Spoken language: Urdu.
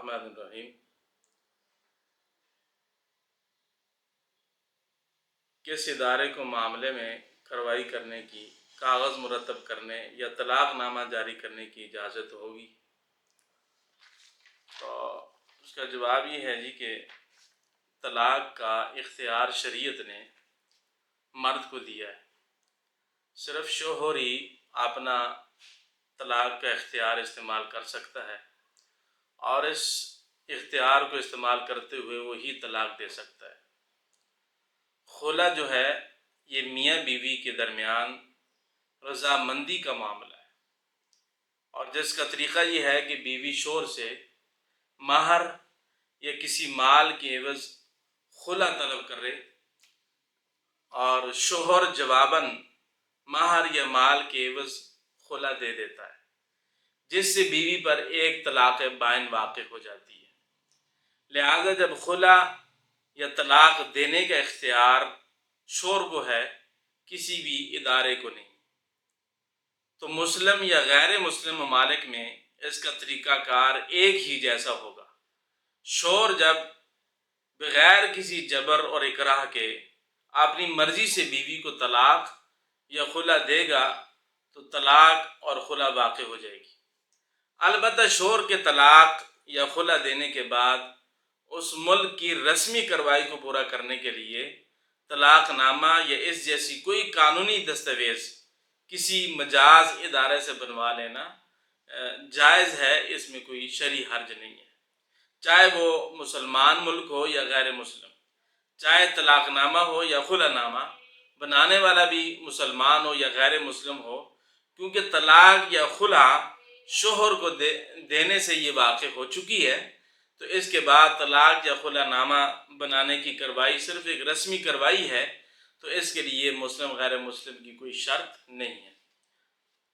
الرحمن الرحیم۔ کس ادارے کو معاملے میں کارروائی کرنے کی، کاغذ مرتب کرنے یا طلاق نامہ جاری کرنے کی اجازت ہوگی؟ تو اس کا جواب یہ ہے جی کہ طلاق کا اختیار شریعت نے مرد کو دیا ہے۔ صرف شوہر ہی اپنا طلاق کا اختیار استعمال کر سکتا ہے، اور اس اختیار کو استعمال کرتے ہوئے وہی طلاق دے سکتا ہے۔ خلا جو ہے یہ میاں بیوی کے درمیان رضامندی کا معاملہ ہے، اور جس کا طریقہ یہ ہے کہ بیوی شوہر سے مہر یا کسی مال کے عوض خلا طلب کرے، اور شوہر جواباً مہر یا مال کے عوض خلا دے دیتا ہے، جس سے بیوی پر ایک طلاق بائن واقع ہو جاتی ہے۔ لہذا جب خلا یا طلاق دینے کا اختیار شوہر کو ہے، کسی بھی ادارے کو نہیں، تو مسلم یا غیر مسلم ممالک میں اس کا طریقہ کار ایک ہی جیسا ہوگا۔ شوہر جب بغیر کسی جبر اور اکراہ کے اپنی مرضی سے بیوی کو طلاق یا خلا دے گا تو طلاق اور خلا واقع ہو جائے گی۔ البتہ شوہر کے طلاق یا خلا دینے کے بعد اس ملک کی رسمی کارروائی کو پورا کرنے کے لیے طلاق نامہ یا اس جیسی کوئی قانونی دستاویز کسی مجاز ادارے سے بنوا لینا جائز ہے، اس میں کوئی شرعی حرج نہیں ہے، چاہے وہ مسلمان ملک ہو یا غیر مسلم، چاہے طلاق نامہ ہو یا خلا نامہ بنانے والا بھی مسلمان ہو یا غیر مسلم ہو، کیونکہ طلاق یا خلا شوہر کو دینے سے یہ واقع ہو چکی ہے، تو اس کے بعد طلاق یا خلا نامہ بنانے کی کارروائی صرف ایک رسمی کارروائی ہے، تو اس کے لیے مسلم غیر مسلم کی کوئی شرط نہیں ہے۔